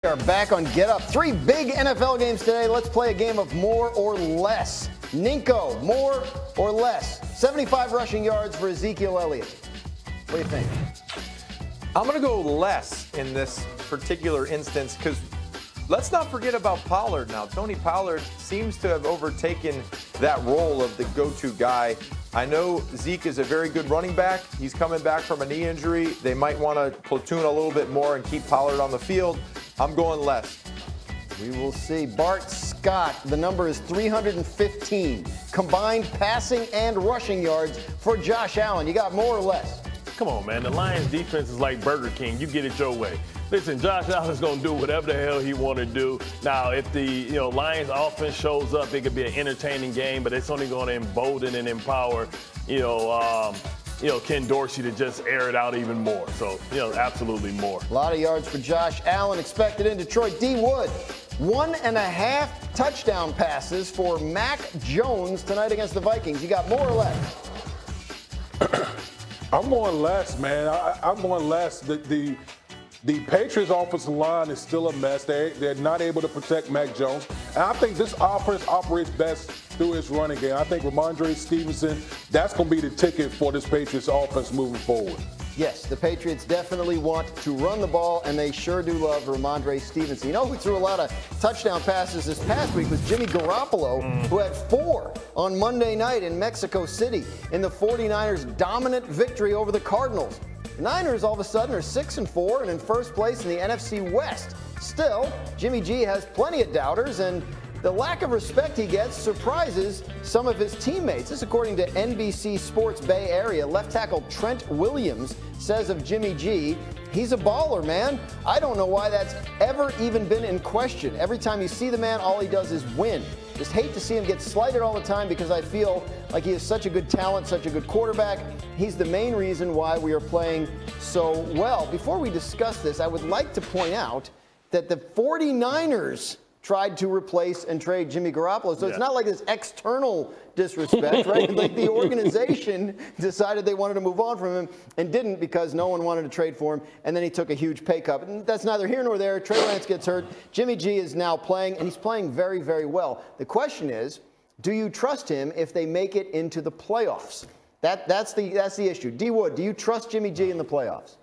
We are back on Get Up. 3 big NFL games today. Let's play a game of more or less. Ninko, more or less? 75 rushing yards for Ezekiel Elliott. What do you think? I'm going to go less in this particular instance because let's not forget about Pollard now. Tony Pollard seems to have overtaken that role of the go-to guy. I know Zeke is a very good running back. He's coming back from a knee injury. They might want to platoon a little bit more and keep Pollard on the field. I'm going less. We will see. Bart Scott, the number is 315. Combined passing and rushing yards for Josh Allen. You got more or less? Come on, man. The Lions defense is like Burger King. You get it your way. Listen, Josh Allen's going to do whatever the hell he want to do. Now, if the Lions offense shows up, it could be an entertaining game, but it's only going to embolden and empower, Ken Dorsey to just air it out even more. So, absolutely more. A lot of yards for Josh Allen expected in Detroit. D. Wood, 1.5 touchdown passes for Mac Jones tonight against the Vikings. You got more or less? I'm going less, man. I'm going less. The Patriots' offensive line is still a mess. They're not able to protect Mac Jones. And I think this offense operates best through its running game. I think Ramondre Stevenson, that's going to be the ticket for this Patriots offense moving forward. Yes, the Patriots definitely want to run the ball, and they sure do love Ramondre Stevenson. You know who threw a lot of touchdown passes this past week was Jimmy Garoppolo, who had 4 on Monday night in Mexico City in the 49ers' dominant victory over the Cardinals. The Niners all of a sudden are 6-4 and in first place in the NFC West. Still, Jimmy G has plenty of doubters, and the lack of respect he gets surprises some of his teammates. This according to NBC Sports Bay Area. Left tackle Trent Williams says of Jimmy G, he's a baller, man. I don't know why that's ever even been in question. Every time you see the man, all he does is win. Just hate to see him get slighted all the time because I feel like he is such a good talent, such a good quarterback. He's the main reason why we are playing so well. Before we discuss this, I would like to point out that the 49ers tried to replace and trade Jimmy Garoppolo. So it's not like this external disrespect, right? Like the organization decided they wanted to move on from him and didn't because no one wanted to trade for him, and then he took a huge pay cut. And that's neither here nor there. Trey Lance gets hurt. Jimmy G is now playing, and he's playing very, very well. The question is, do you trust him if they make it into the playoffs? That's the issue. D. Wood, do you trust Jimmy G in the playoffs?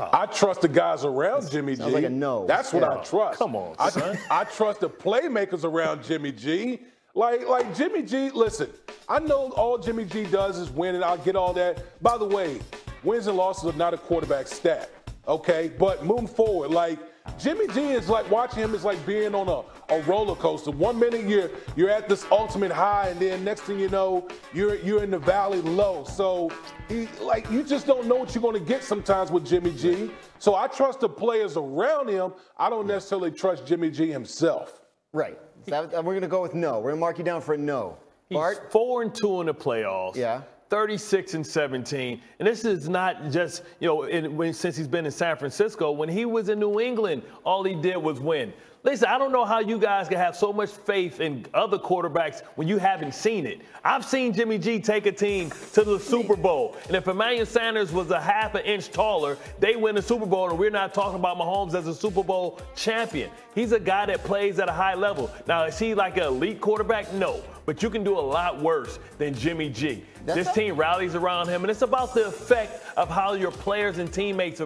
I trust the guys around Jimmy G. Sounds like a no. That's what I trust. Come on, son. I trust the playmakers around Jimmy G. Like Jimmy G, listen, I know all Jimmy G does is win, and I'll get all that. By the way, wins and losses are not a quarterback stat, okay? But moving forward, like, Jimmy G is like, watching him is like being on a roller coaster. 1 minute you're at this ultimate high, and then next thing you know, you're in the valley low. So you just don't know what you're going to get sometimes with Jimmy G. So I trust the players around him. I don't necessarily trust Jimmy G himself. Right. We're going to go with no. We're going to mark you down for a no. Bart? He's 4-2 in the playoffs. Yeah. 36-17, and this is not just since he's been in San Francisco. When he was in New England, all he did was win. Listen, I don't know how you guys can have so much faith in other quarterbacks when you haven't seen it. I've seen Jimmy G take a team to the Super Bowl, and if Emmanuel Sanders was a half an inch taller, they win the Super Bowl, and we're not talking about Mahomes as a Super Bowl champion. He's a guy that plays at a high level. Now, is he like an elite quarterback? No, but you can do a lot worse than Jimmy G. This team rallies around him, and it's about the effect of how your players and teammates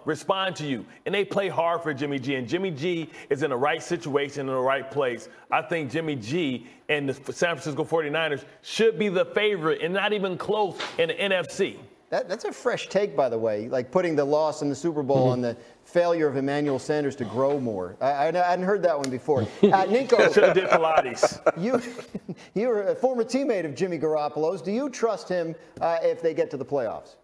respond to you. And they play hard for Jimmy G, and Jimmy G is in the right situation, in the right place. I think Jimmy G and the San Francisco 49ers should be the favorite and not even close in the NFC. That's a fresh take, by the way, like putting the loss in the Super Bowl on the failure of Emmanuel Sanders to grow more. I hadn't heard that one before. Ninko, should have did Pilates. You're a former teammate of Jimmy Garoppolo's. Do you trust him if they get to the playoffs?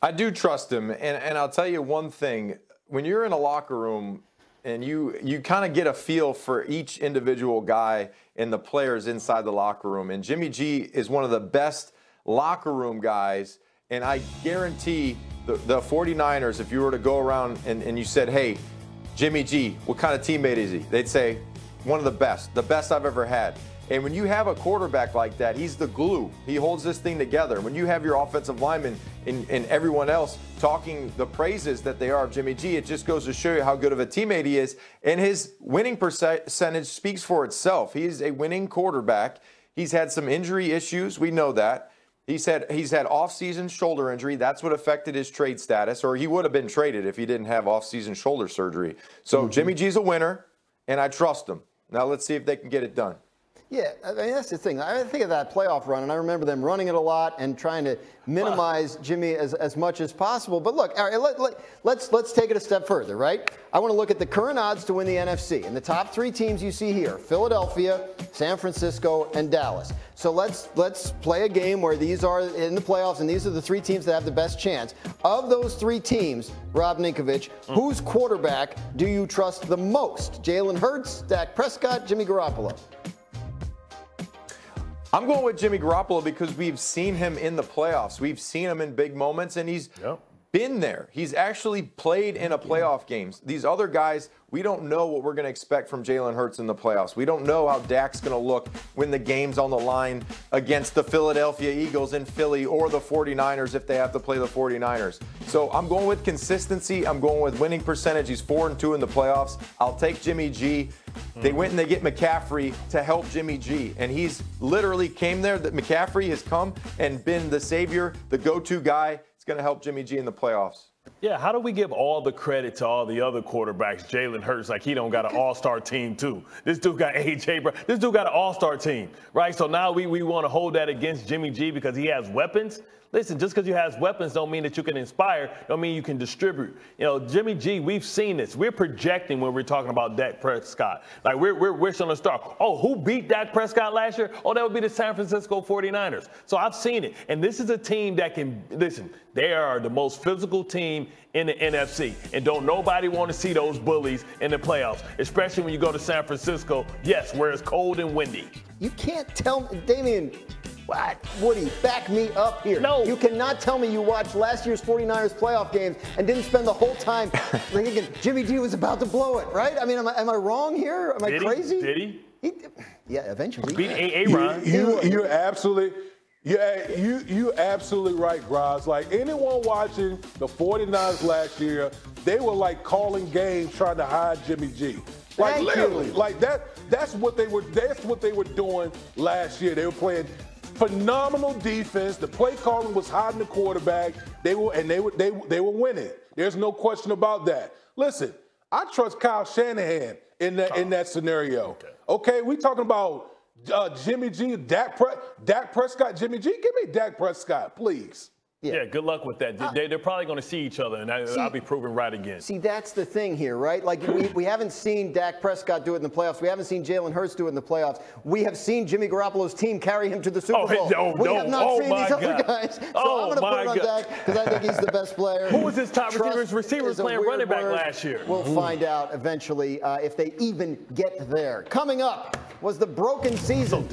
I do trust him, and I'll tell you one thing. When you're in a locker room and you kind of get a feel for each individual guy and the players inside the locker room, and Jimmy G is one of the best locker room guys, and I guarantee the 49ers, if you were to go around and you said, hey, Jimmy G, what kind of teammate is he? They'd say, one of the best I've ever had. And when you have a quarterback like that, he's the glue. He holds this thing together. When you have your offensive linemen and everyone else talking the praises that they are of Jimmy G, it just goes to show you how good of a teammate he is. And his winning percentage speaks for itself. He's a winning quarterback. He's had some injury issues. We know that. He's had off-season shoulder injury. That's what affected his trade status, or he would have been traded if he didn't have off-season shoulder surgery. So Jimmy G's a winner, and I trust him. Now let's see if they can get it done. Yeah, I mean, that's the thing. I think of that playoff run, and I remember them running it a lot and trying to minimize Jimmy as much as possible. But look, all right, let's take it a step further, right? I want to look at the current odds to win the NFC. And the top three teams you see here, Philadelphia, San Francisco, and Dallas. So let's play a game where these are in the playoffs, and these are the three teams that have the best chance. Of those three teams, Rob Ninkovich, whose quarterback do you trust the most? Jalen Hurts, Dak Prescott, Jimmy Garoppolo? I'm going with Jimmy Garoppolo because we've seen him in the playoffs. We've seen him in big moments, and he's been there. He's actually played in a playoff games. These other guys, we don't know what we're going to expect from Jalen Hurts in the playoffs. We don't know how Dak's going to look when the game's on the line against the Philadelphia Eagles in Philly or the 49ers if they have to play the 49ers. So I'm going with consistency. I'm going with winning percentage. He's 4-2 in the playoffs. I'll take Jimmy G. They went and they get McCaffrey to help Jimmy G. And he's literally came there. That McCaffrey has come and been the savior, the go-to guy. It's going to help Jimmy G in the playoffs. Yeah, how do we give all the credit to all the other quarterbacks? Jalen Hurts, like he don't got an all-star team too. This dude got A.J. Brown. This dude got an all-star team, right? So now we want to hold that against Jimmy G because he has weapons. Listen, just because you have weapons don't mean that you can inspire, don't mean you can distribute. You know, Jimmy G, we've seen this. We're projecting when we're talking about Dak Prescott. Like, we're wishing on a star. Oh, who beat Dak Prescott last year? Oh, that would be the San Francisco 49ers. So I've seen it. And this is a team that can, listen, they are the most physical team in the NFC. And don't nobody want to see those bullies in the playoffs, especially when you go to San Francisco, yes, where it's cold and windy. You can't tell me, Damian. What? Woody, back me up here. No. You cannot tell me you watched last year's 49ers playoff games and didn't spend the whole time thinking Jimmy G was about to blow it, right? I mean, am I wrong here? Am I crazy? Did he? Yeah, eventually. Beat Aaron. You're absolutely right, Groz. Like anyone watching the 49ers last year, they were like calling games trying to hide Jimmy G. Like literally, like that's what they were doing last year. They were playing phenomenal defense. The play calling was hiding the quarterback. They were winning. There's no question about that. Listen, I trust Kyle Shanahan in that scenario. Okay, we talking about Jimmy G, Dak Prescott, Jimmy G. Give me Dak Prescott, please. Yeah, good luck with that. They're probably going to see each other, and I'll be proven right again. See, that's the thing here, right? Like, we haven't seen Dak Prescott do it in the playoffs. We haven't seen Jalen Hurts do it in the playoffs. We have seen Jimmy Garoppolo's team carry him to the Super Bowl. We have not seen these other guys. So I'm going to put it on Dak because I think he's the best player. Who was his top receivers playing running back last year? We'll find out eventually if they even get there. Coming up was the broken season.